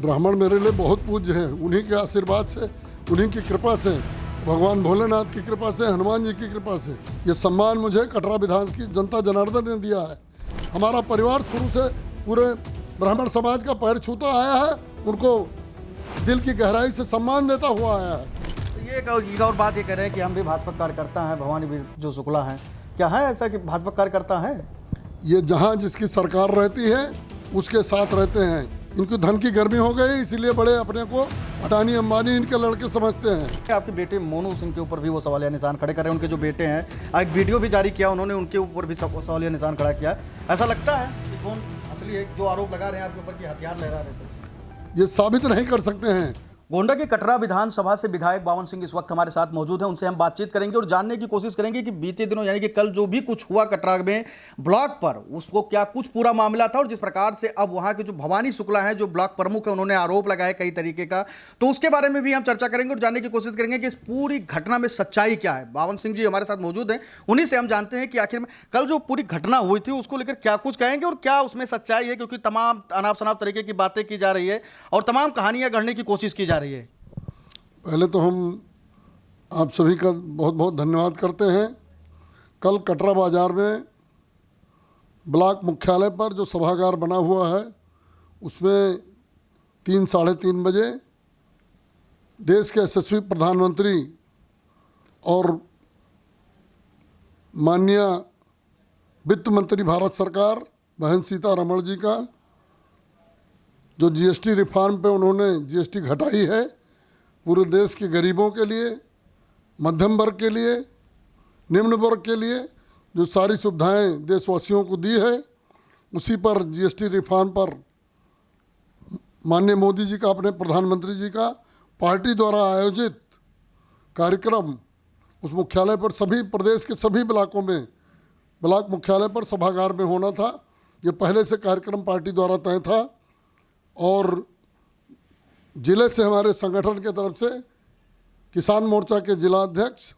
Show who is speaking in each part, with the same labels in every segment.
Speaker 1: ब्राह्मण मेरे लिए बहुत पूज्य हैं। उन्हीं के आशीर्वाद से, उन्हीं की कृपा से, भगवान भोलेनाथ की कृपा से, हनुमान जी की कृपा से ये सम्मान मुझे कटरा विधान की जनता जनार्दन ने दिया है। हमारा परिवार शुरू से पूरे ब्राह्मण समाज का पैर छूता आया है, उनको दिल की गहराई से सम्मान देता हुआ आया है।
Speaker 2: तो ये एक और बात ये कह रहे हैं कि हम भी भाजपा कार्यकर्ता हैं, भवानी वीर जो शुक्ला हैं, क्या है ऐसा कि भाजपा कार्यकर्ता है?
Speaker 1: ये जहाँ जिसकी सरकार रहती है उसके साथ रहते हैं। इनको धन की गर्मी हो गई, इसीलिए बड़े अपने को अडानी अंबानी इनके लड़के समझते हैं।
Speaker 2: आपके बेटे मोनू सिंह के ऊपर भी वो सवालिया निशान खड़े कर रहे हैं। उनके जो बेटे हैं, एक वीडियो भी जारी किया उन्होंने, उनके ऊपर भी सवालिया निशान खड़ा किया। ऐसा लगता है कि कौन असली है जो आरोप लगा रहे हैं आपके ऊपर कि हथियार लहरा रहे थे?
Speaker 1: ये साबित नहीं कर सकते हैं।
Speaker 2: गोंडा के कटरा विधानसभा से विधायक बावन सिंह इस वक्त हमारे साथ मौजूद हैं। उनसे हम बातचीत करेंगे और जानने की कोशिश करेंगे कि बीते दिनों यानी कि कल जो भी कुछ हुआ कटरा में ब्लॉक पर, उसको क्या कुछ पूरा मामला था और जिस प्रकार से अब वहां के जो भवानी शुक्ला हैं जो ब्लॉक प्रमुख है, उन्होंने आरोप लगाया कई तरीके का, तो उसके बारे में भी हम चर्चा करेंगे और जानने की कोशिश करेंगे कि इस पूरी घटना में सच्चाई क्या है। बावन सिंह जी हमारे साथ मौजूद हैं, उन्हीं से हम जानते हैं कि आखिर में कल जो पूरी घटना हुई थी उसको लेकर क्या कुछ कहेंगे और क्या उसमें सच्चाई है, क्योंकि तमाम अनाप शनाप तरीके की बातें की जा रही है और तमाम कहानियां गढ़ने की कोशिश की जा रही है।
Speaker 1: पहले तो हम आप सभी का बहुत बहुत धन्यवाद करते हैं। कल कटरा बाजार में ब्लॉक मुख्यालय पर जो सभागार बना हुआ है उसमें 3 साढ़े 3 बजे देश के यशस्वी प्रधानमंत्री और माननीय वित्त मंत्री भारत सरकार बहन सीतारमण जी का जो जीएसटी रिफॉर्म पे उन्होंने जीएसटी घटाई है, पूरे देश के गरीबों के लिए, मध्यम वर्ग के लिए, निम्न वर्ग के लिए जो सारी सुविधाएं देशवासियों को दी है, उसी पर जीएसटी रिफॉर्म पर माननीय मोदी जी का, अपने प्रधानमंत्री जी का पार्टी द्वारा आयोजित कार्यक्रम उस मुख्यालय पर सभी प्रदेश के सभी ब्लॉकों में ब्लॉक मुख्यालय पर सभागार में होना था। ये पहले से कार्यक्रम पार्टी द्वारा तय था और जिले से हमारे संगठन के तरफ से किसान मोर्चा के जिला अध्यक्ष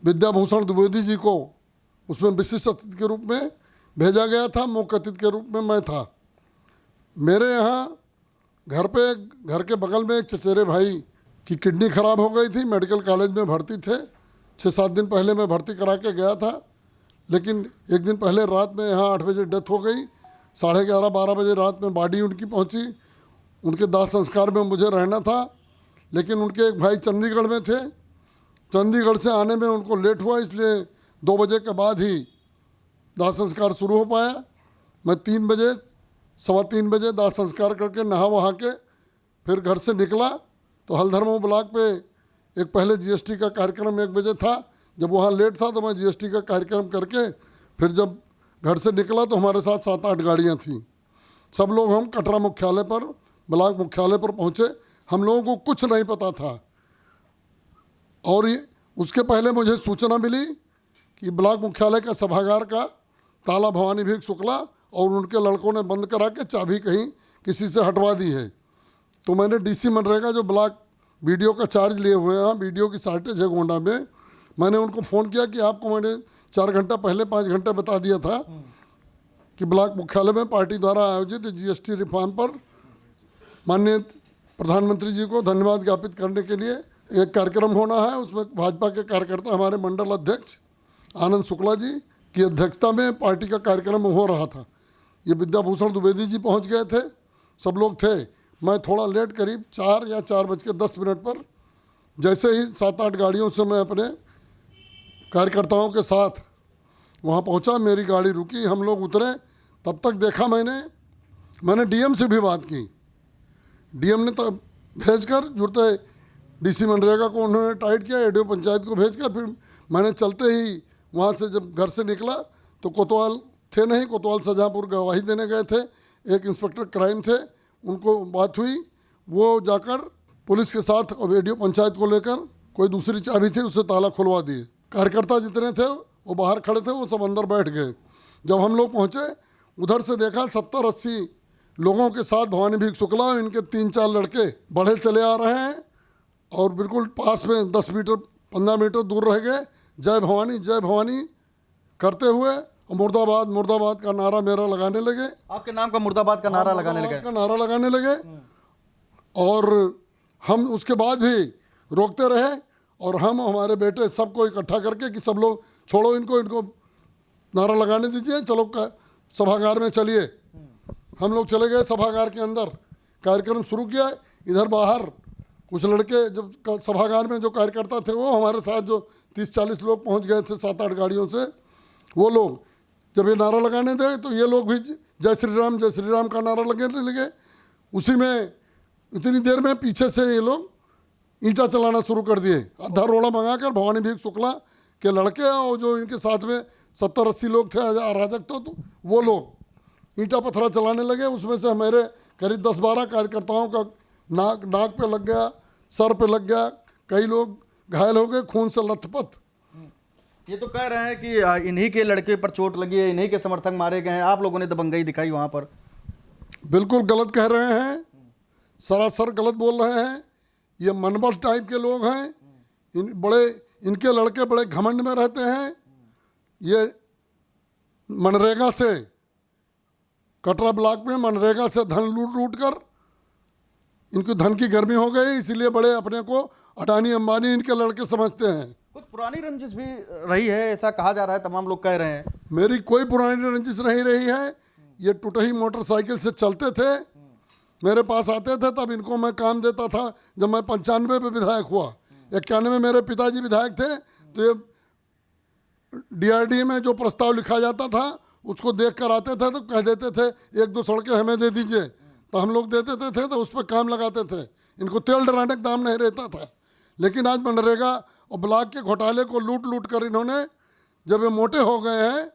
Speaker 1: विद्याभूषण द्विवेदी जी को उसमें विशिष्ट अतिथि के रूप में भेजा गया था। मुख्य अतिथि के रूप में मैं था। मेरे यहाँ घर के बगल में एक चचेरे भाई की किडनी खराब हो गई थी, मेडिकल कॉलेज में भर्ती थे। 6-7 दिन पहले मैं भर्ती करा के गया था, लेकिन एक दिन पहले रात में यहाँ 8 बजे डेथ हो गई। 11:30-12 बजे रात में बॉडी उनकी पहुँची। उनके दाह संस्कार में मुझे रहना था, लेकिन उनके एक भाई चंडीगढ़ में थे। चंडीगढ़ से आने में उनको लेट हुआ, इसलिए 2 बजे के बाद ही दाह संस्कार शुरू हो पाया। मैं 3 बजे 3:15 बजे दाह संस्कार करके नहा वहा के फिर घर से निकला तो हल्धर्मो ब्लॉक पे एक पहले जीएसटी का कार्यक्रम 1 बजे था। जब वहाँ लेट था तो मैं जीएसटी का कार्यक्रम करके फिर जब घर से निकला तो हमारे साथ 7-8 गाड़ियाँ थीं। सब लोग हम कटरा मुख्यालय पर, ब्लॉक मुख्यालय पर पहुँचे। हम लोगों को कुछ नहीं पता था और ये उसके पहले मुझे सूचना मिली कि ब्लॉक मुख्यालय का सभागार का ताला भवानी वीर शुक्ला और उनके लड़कों ने बंद करा के चाबी कहीं किसी से हटवा दी है। तो मैंने डीसी मनरेगा जो ब्लॉक वीडियो का चार्ज लिए हुए हैं, वीडियो की शॉर्टेज है गोंडा में, मैंने उनको फ़ोन किया कि आपको मैंने 4 घंटा पहले 5 घंटे बता दिया था कि ब्लॉक मुख्यालय में पार्टी द्वारा आयोजित जीएसटी रिफॉर्म पर माननीय प्रधानमंत्री जी को धन्यवाद ज्ञापित करने के लिए एक कार्यक्रम होना है। उसमें भाजपा के कार्यकर्ता, हमारे मंडल अध्यक्ष आनंद शुक्ला जी की अध्यक्षता में पार्टी का कार्यक्रम हो रहा था। ये विद्याभूषण द्विवेदी जी पहुंच गए थे, सब लोग थे। मैं थोड़ा लेट, करीब 4 या 4:10 पर, जैसे ही 7-8 गाड़ियों से मैं अपने कार्यकर्ताओं के साथ वहाँ पहुँचा, मेरी गाड़ी रुकी, हम लोग उतरे। तब तक देखा मैंने डीएम से भी बात की। डीएम ने तब भेजकर जुड़ते डीसी मनरेगा को उन्होंने टाइट किया, एडीओ पंचायत को भेजकर फिर मैंने चलते ही वहाँ से जब घर से निकला तो कोतवाल थे नहीं, कोतवाल शाहजहाँपुर गवाही देने गए थे। एक इंस्पेक्टर क्राइम थे, उनको बात हुई, वो जाकर पुलिस के साथ और एडीओ पंचायत को लेकर कोई दूसरी चाबी थी उससे ताला खुलवा दिए। कार्यकर्ता जितने थे वो बाहर खड़े थे, वो सब अंदर बैठ गए। जब हम लोग पहुँचे उधर से देखा 70-80 लोगों के साथ भवानी वीर शुक्ला और इनके 3-4 लड़के बढ़े चले आ रहे हैं और बिल्कुल पास में 10 मीटर 15 मीटर दूर रह गए। जय भवानी करते हुए मुर्दाबाद मुर्दाबाद का नारा मेरा लगाने लगे।
Speaker 2: आपके नाम का मुर्दाबाद का नारा लगाने लगे?
Speaker 1: और हम उसके बाद भी रोकते रहे, और हम हमारे बेटे सबको इकट्ठा करके कि सब लोग छोड़ो इनको, इनको नारा लगाने दीजिए, चलो सभागार में चलिए। हम लोग चले गए सभागार के अंदर, कार्यक्रम शुरू किया। इधर बाहर कुछ लड़के जब सभागार में जो कार्यकर्ता थे वो हमारे साथ जो 30-40 लोग पहुंच गए थे 7-8 गाड़ियों से, वो लोग जब ये नारा लगाने थे तो ये लोग भी जय श्री राम का नारा लगाने लगे। उसी में इतनी देर में पीछे से ये लोग ईंटा चलाना शुरू कर दिए। आधा रोड़ा मंगाकर भवानी भीख शुक्ला के लड़के और जो इनके साथ में 70-80 लोग थे अराजक, तो वो लोग ईंटा पत्थरा चलाने लगे। उसमें से हमारे करीब 10-12 कार्यकर्ताओं का नाक पे लग गया, सर पे लग गया, कई लोग घायल हो गए, खून से लथपथ।
Speaker 2: ये तो कह रहे हैं कि इन्हीं के लड़के पर चोट लगी है, इन्हीं के समर्थक मारे गए हैं, आप लोगों ने दबंगई दिखाई वहां पर।
Speaker 1: बिल्कुल गलत कह रहे हैं, सरासर गलत बोल रहे हैं। ये मनबल टाइप के लोग हैं, इनके लड़के बड़े घमंड में रहते हैं। ये मनरेगा से, कटरा ब्लॉक में मनरेगा से धन लूट कर इनकी धन की गर्मी हो गई, इसलिए बड़े अपने को अडानी अंबानी इनके लड़के समझते हैं।
Speaker 2: कुछ पुरानी रंजिश भी रही है ऐसा कहा जा रहा है, तमाम लोग कह रहे हैं।
Speaker 1: मेरी कोई पुरानी रंजिश नहीं रही है। ये टूटही मोटरसाइकिल से चलते थे, मेरे पास आते थे, तब इनको मैं काम देता था। जब मैं 95 में विधायक हुआ, 91 में मेरे पिताजी विधायक थे, तो ये DRDA में जो प्रस्ताव लिखा जाता था उसको देख कर आते थे, तो कह देते थे 1-2 सड़कें हमें दे दीजिए, तो हम लोग देते थे, तो उस पर काम लगाते थे। इनको तेल डराने का दाम नहीं रहता था। लेकिन आज मनरेगा और ब्लॉक के घोटाले को लूट कर इन्होंने, जब ये मोटे हो गए हैं,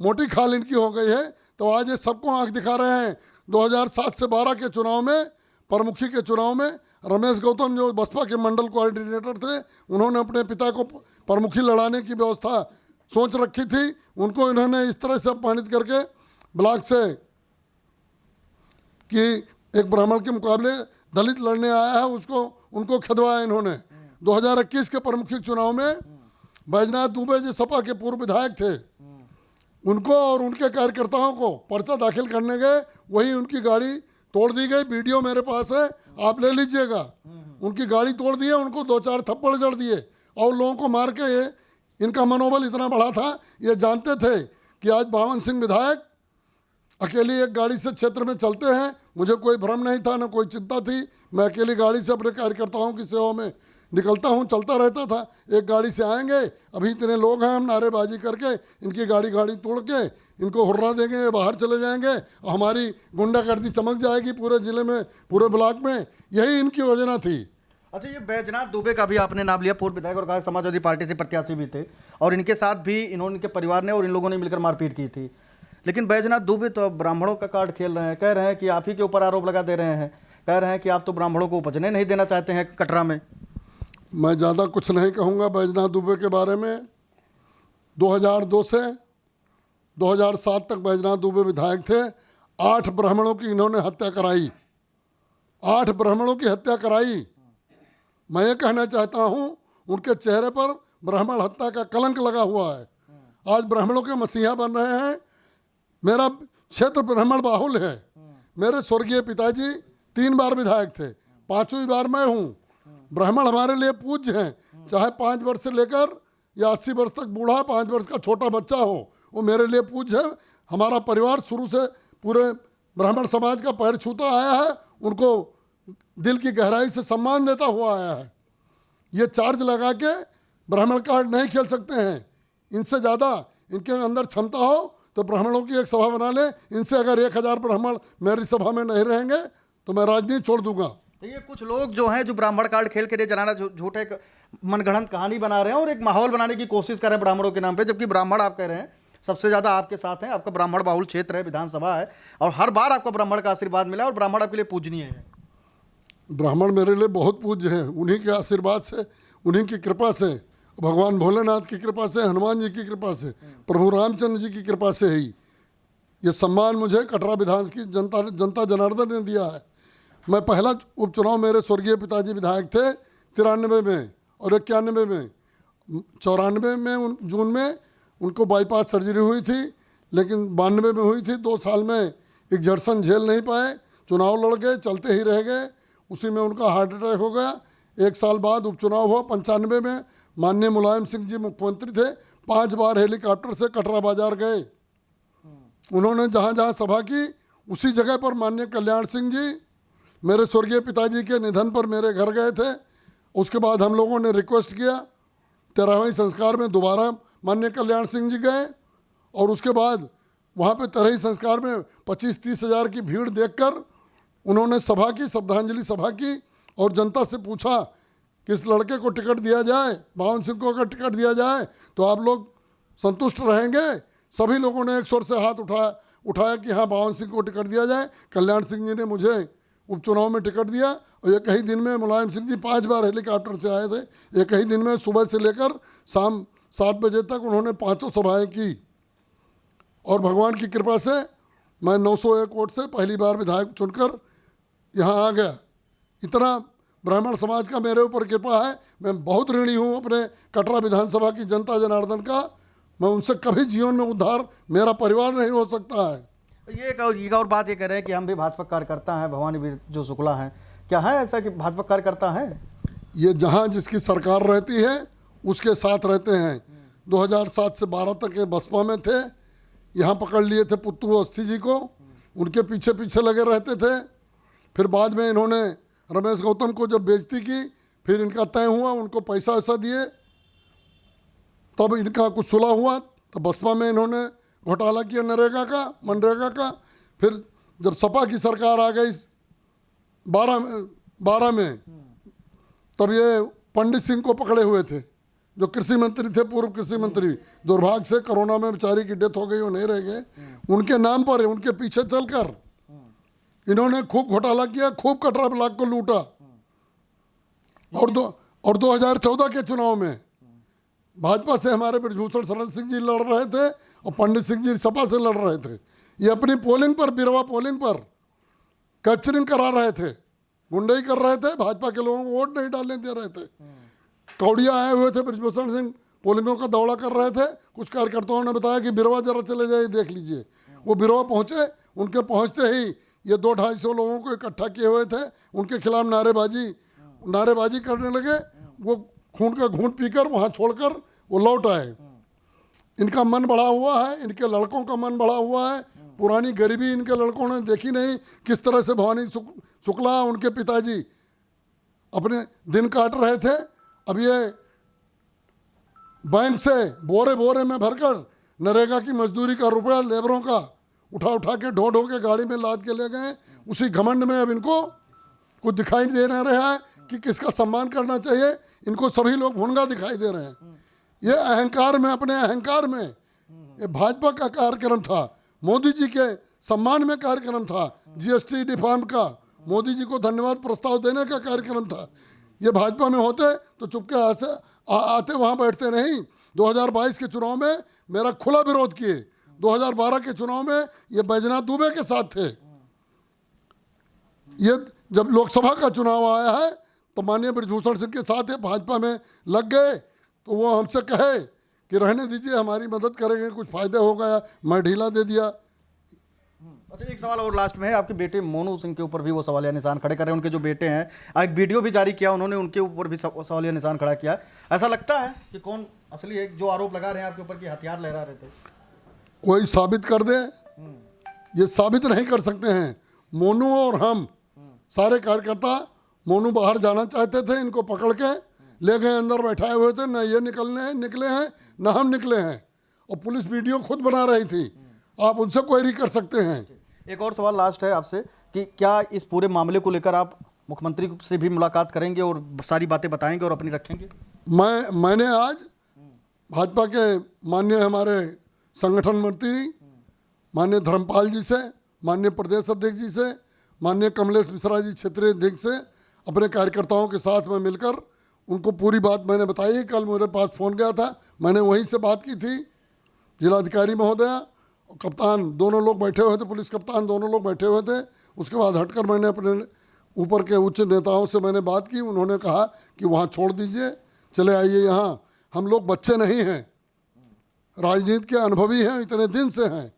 Speaker 1: मोटी खाल इनकी हो गई है, तो आज ये सबको आंख दिखा रहे हैं। 2007 से 12 के चुनाव में, प्रमुखी के चुनाव में, रमेश गौतम जो बसपा के मंडल कोऑर्डिनेटर थे, उन्होंने अपने पिता को प्रमुखी लड़ाने की व्यवस्था सोच रखी थी। उनको इन्होंने इस तरह से अपमानित करके ब्लॉक से कि एक ब्राह्मण के मुकाबले दलित लड़ने आया है, उसको उनको खदवाया इन्होंने। 2021 के प्रमुखी चुनाव में बैजनाथ दुबे जो सपा के पूर्व विधायक थे, उनको और उनके कार्यकर्ताओं को पर्चा दाखिल करने गए, वही उनकी गाड़ी तोड़ दी गई। वीडियो मेरे पास है, आप ले लीजिएगा। उनकी गाड़ी तोड़ दी है, उनको 2-4 थप्पड़ जड़ दिए और लोगों को मार के। ये इनका मनोबल इतना बड़ा था, ये जानते थे कि आज बावन सिंह विधायक अकेली एक गाड़ी से क्षेत्र में चलते हैं। मुझे कोई भ्रम नहीं था, न कोई चिंता थी। मैं अकेली गाड़ी से अपने कार्यकर्ताओं की सेवा में निकलता हूँ, चलता रहता था। एक गाड़ी से आएंगे, अभी इतने लोग हैं, हम नारेबाजी करके इनकी गाड़ी तोड़ के इनको हुर्रा देंगे, बाहर चले जाएंगे और हमारी गुंडागर्दी चमक जाएगी पूरे जिले में, पूरे ब्लॉक में। यही इनकी योजना थी।
Speaker 2: अच्छा, ये बैजनाथ दुबे का भी आपने नाम लिया, पूर्व विधायक और कहा समाजवादी पार्टी से प्रत्याशी भी थे, और इनके साथ भी इनके परिवार ने और इन लोगों ने मिलकर मारपीट की थी। लेकिन बैजनाथ दुबे तो ब्राह्मणों का कार्ड खेल रहे हैं, कह रहे हैं कि आप ही के ऊपर आरोप लगा दे रहे हैं, कह रहे हैं कि आप तो ब्राह्मणों को उपजने नहीं देना चाहते हैं कटरा में।
Speaker 1: मैं ज़्यादा कुछ नहीं कहूँगा बैजनाथ दुबे के बारे में। 2002 से 2007 तक बैजनाथ दुबे विधायक थे। 8 ब्राह्मणों की इन्होंने हत्या कराई, 8 ब्राह्मणों की हत्या कराई। मैं ये कहना चाहता हूँ, उनके चेहरे पर ब्राह्मण हत्या का कलंक लगा हुआ है। आज ब्राह्मणों के मसीहा बन रहे हैं। मेरा क्षेत्र ब्राह्मण बाहुल है। मेरे स्वर्गीय पिताजी 3 बार विधायक थे, 5वीं बार मैं हूँ। ब्राह्मण हमारे लिए पूज्य हैं, चाहे 5 वर्ष से लेकर या 80 वर्ष तक बूढ़ा, 5 वर्ष का छोटा बच्चा हो, वो मेरे लिए पूज्य है। हमारा परिवार शुरू से पूरे ब्राह्मण समाज का पैर छूता आया है, उनको दिल की गहराई से सम्मान देता हुआ आया है। ये चार्ज लगा के ब्राह्मण कार्ड नहीं खेल सकते हैं। इनसे ज़्यादा इनके अंदर क्षमता हो तो ब्राह्मणों की एक सभा बना ले। इनसे अगर 1000 ब्राह्मण मेरी सभा में नहीं रहेंगे तो मैं राजनीति छोड़ दूंगा।
Speaker 2: तो ये कुछ लोग जो हैं जो ब्राह्मण कार्ड खेल के लिए जनाना झूठे मनगढ़ंत कहानी बना रहे हैं और एक माहौल बनाने की कोशिश कर रहे हैं ब्राह्मणों के नाम पे, जबकि ब्राह्मण आप कह रहे हैं सबसे ज़्यादा आपके साथ हैं। आपका ब्राह्मण बाहुल क्षेत्र है, विधानसभा है, और हर बार आपको ब्राह्मण का आशीर्वाद मिला और ब्राह्मण आपके लिए पूजनीय है।
Speaker 1: ब्राह्मण मेरे लिए बहुत पूज्य हैं। उन्हीं के आशीर्वाद से, उन्हीं की कृपा से, भगवान भोलेनाथ की कृपा से, हनुमान जी की कृपा से, प्रभु रामचंद्र जी की कृपा से ही ये सम्मान मुझे कटरा विधान की जनता जनार्दन ने दिया है। मैं पहला उपचुनाव, मेरे स्वर्गीय पिताजी विधायक थे 93 में और 91 में। 94 में जून में उनको बाईपास सर्जरी हुई थी, लेकिन 92 में हुई थी। 2 साल में एग्जर्सन झेल नहीं पाए, चुनाव लड़ गए, चलते ही रह गए। उसी में उनका हार्ट अटैक हो गया। 1 साल बाद उपचुनाव हुआ 95 में, माननीय मुलायम सिंह जी मुख्यमंत्री थे, 5 बार हेलीकॉप्टर से कटरा बाजार गए। उन्होंने जहाँ जहाँ सभा की उसी जगह पर माननीय कल्याण सिंह जी मेरे स्वर्गीय पिताजी के निधन पर मेरे घर गए थे। उसके बाद हम लोगों ने रिक्वेस्ट किया, 13वें संस्कार में दोबारा माननीय कल्याण सिंह जी गए, और उसके बाद वहाँ पे 13वें संस्कार में 25-30 हज़ार की भीड़ देखकर उन्होंने सभा की, श्रद्धांजलि सभा की, और जनता से पूछा कि इस लड़के को टिकट दिया जाए, बावन सिंह को अगर टिकट दिया जाए तो आप लोग संतुष्ट रहेंगे। सभी लोगों ने एक स्वर से हाथ उठाया कि हाँ, बावन सिंह को टिकट दिया जाए। कल्याण सिंह जी ने मुझे उपचुनाव में टिकट दिया, और एक ही दिन में मुलायम सिंह जी 5 बार हेलीकॉप्टर से आए थे। एक ही दिन में सुबह से लेकर शाम 7 बजे तक उन्होंने 5 सभाएँ की, और भगवान की कृपा से मैं 901 वोट से पहली बार विधायक चुनकर यहाँ आ गया। इतना ब्राह्मण समाज का मेरे ऊपर कृपा है। मैं बहुत ऋणी हूँ अपने कटरा विधानसभा की जनता जनार्दन का। मैं उनसे कभी जीवन में उद्धार मेरा परिवार नहीं हो सकता है।
Speaker 2: ये एक और बात ये कह रहे हैं कि हम भी भाजपा कार्यकर्ता हैं, भवानी वीर जो शुक्ला हैं, क्या है ऐसा कि भाजपा कार्यकर्ता हैं?
Speaker 1: ये जहाँ जिसकी सरकार रहती है उसके साथ रहते हैं। 2007 से 12 तक ये बसपा में थे, यहाँ पकड़ लिए थे पुत्तू अस्थि जी को, उनके पीछे पीछे लगे रहते थे। फिर बाद में इन्होंने रमेश गौतम को जब बेइज्जती की, फिर इनका तय हुआ, उनको पैसा वैसा दिए, तब इनका कुछ सुलह हुआ, तो बसपा में इन्होंने घोटाला किया मनरेगा का। फिर जब सपा की सरकार आ गई 12 में, तब ये पंडित सिंह को पकड़े हुए थे, जो कृषि मंत्री थे, पूर्व कृषि मंत्री। दुर्भाग्य से कोरोना में बेचारी की डेथ हो गई, वो नहीं रह गए। उनके नाम पर, उनके पीछे चलकर इन्होंने खूब घोटाला किया, खूब कटरा ब्लॉक को लूटा। और 2014 के चुनाव में भाजपा से हमारे ब्रजभूषण शरण सिंह जी लड़ रहे थे, और पंडित सिंह जी सपा से लड़ रहे थे। ये अपनी पोलिंग पर, बिरवा पोलिंग पर कैप्चरिंग करा रहे थे, गुंडाई कर रहे थे, भाजपा के लोगों को वोट नहीं डालने दे रहे थे। कौड़िया आए हुए थे, ब्रजभूषण सिंह पोलिंगों का दौड़ा कर रहे थे। कुछ कार्यकर्ताओं ने बताया कि बिरवा जरा चले जाइए, देख लीजिए। वो बिरवा पहुंचे, उनके पहुंचते ही ये 200-250 लोगों को इकट्ठा किए हुए थे, उनके खिलाफ नारेबाजी करने लगे। वो खून का घूंट पीकर वहाँ छोड़कर वो लौट आए। इनका मन बढ़ा हुआ है, इनके लड़कों का मन बढ़ा हुआ है। पुरानी गरीबी इनके लड़कों ने देखी नहीं, किस तरह से भवानी शुक्ला उनके पिताजी अपने दिन काट रहे थे। अब ये बैंक से बोरे में भरकर नरेगा की मजदूरी का रुपया लेबरों का उठा के ढो के गाड़ी में लाद के ले गए। उसी घमंड में अब इनको कुछ दिखाई दे नहीं रहा है कि किसका सम्मान करना चाहिए। इनको सभी लोग भुनगा दिखाई दे रहे हैं। ये अहंकार में, अपने अहंकार में, ये भाजपा का कार्यक्रम था, मोदी जी के सम्मान में कार्यक्रम था, जीएसटी रिफॉर्म का, मोदी जी को धन्यवाद प्रस्ताव देने का कार्यक्रम था। ये भाजपा में होते तो चुपके आते वहाँ बैठते नहीं। 2022 के चुनाव में मेरा खुला विरोध किए। 2012 के चुनाव में ये बैजनाथ दुबे के साथ थे। ये जब लोकसभा का चुनाव आया है तो माननीय ब्रजभूषण सिंह के साथ ये भाजपा में लग गए। तो वो हमसे कहे कि रहने दीजिए, हमारी मदद करेंगे, कुछ फायदा हो गया, मैं ढीला दे दिया।
Speaker 2: अच्छा, एक सवाल और लास्ट में है, आपके बेटे मोनू सिंह के ऊपर भी वो सवालिया निशान खड़े कर रहे हैं। उनके जो बेटे हैं, एक वीडियो भी जारी किया उन्होंने, उनके ऊपर भी सवालिया निशान खड़ा किया। ऐसा लगता है कि कौन असली है जो आरोप लगा रहे हैं आपके ऊपर कि हथियार लहरा रहे थे?
Speaker 1: कोई साबित कर दे। ये साबित नहीं कर सकते हैं। मोनू और हम सारे कार्यकर्ता, मोनू बाहर जाना चाहते थे, इनको पकड़ के ले गए, अंदर बैठाए हुए थे। न ये निकले हैं न हम निकले हैं, और पुलिस वीडियो खुद बना रही थी। आप उनसे क्वेरी कर सकते हैं।
Speaker 2: एक और सवाल लास्ट है आपसे कि क्या इस पूरे मामले को लेकर आप मुख्यमंत्री से भी मुलाकात करेंगे और सारी बातें बताएंगे और अपनी रखेंगे?
Speaker 1: मैंने आज भाजपा के माननीय हमारे संगठन मंत्री माननीय धर्मपाल जी से, माननीय प्रदेश अध्यक्ष जी से, माननीय कमलेश मिश्रा जी क्षेत्रीय अध्यक्ष से, अपने कार्यकर्ताओं के साथ में मिलकर उनको पूरी बात मैंने बताई। कल मेरे पास फ़ोन गया था, मैंने वहीं से बात की थी। जिलाधिकारी महोदया और कप्तान दोनों लोग बैठे हुए थे, पुलिस कप्तान दोनों लोग बैठे हुए थे। उसके बाद हटकर मैंने अपने ऊपर के उच्च नेताओं से मैंने बात की। उन्होंने कहा कि वहाँ छोड़ दीजिए, चले आइए यहाँ। हम लोग बच्चे नहीं हैं, राजनीति के अनुभवी हैं, इतने दिन से हैं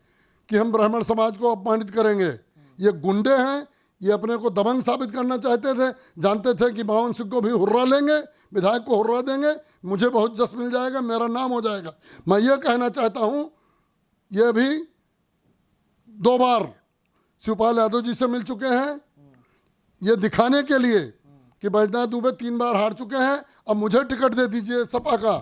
Speaker 1: कि हम ब्राह्मण समाज को अपमानित करेंगे। ये गुंडे हैं, ये अपने को दबंग साबित करना चाहते थे, जानते थे कि बावन सिंह को भी हुर्रा लेंगे, विधायक को हुर्रा देंगे, मुझे बहुत जस मिल जाएगा, मेरा नाम हो जाएगा। मैं ये कहना चाहता हूँ, ये भी 2 बार शिवपाल यादव जी से मिल चुके हैं, ये दिखाने के लिए कि बैजनाथ दुबे 3 बार हार चुके हैं, अब मुझे टिकट दे दीजिए सपा का।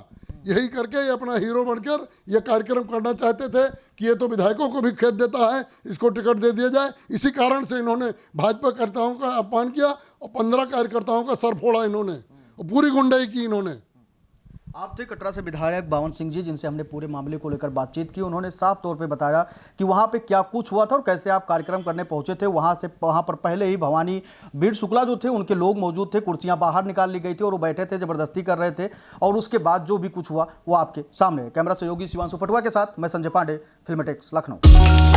Speaker 1: यही करके ये अपना हीरो बनकर ये कार्यक्रम करना चाहते थे कि ये तो विधायकों को भी खेद देता है, इसको टिकट दे दिया जाए। इसी कारण से इन्होंने भाजपा कार्यकर्ताओं का अपमान किया और 15 कार्यकर्ताओं का सर फोड़ा इन्होंने, और पूरी गुंडाई की इन्होंने।
Speaker 2: आप थे कटरा से विधायक बावन सिंह जी, जिनसे हमने पूरे मामले को लेकर बातचीत की। उन्होंने साफ तौर पे बताया कि वहां पे क्या कुछ हुआ था और कैसे आप कार्यक्रम करने पहुंचे थे। वहां पर पहले ही भवानी बीर शुक्ला जो थे, उनके लोग मौजूद थे, कुर्सियां बाहर निकाल ली गई थी और वो बैठे थे, जबरदस्ती कर रहे थे। और उसके बाद जो भी कुछ हुआ वो आपके सामने है। कैमरा सहयोगी शिवांशु पटवा के साथ मैं संजय पांडे, फिल्मटेक्स लखनऊ।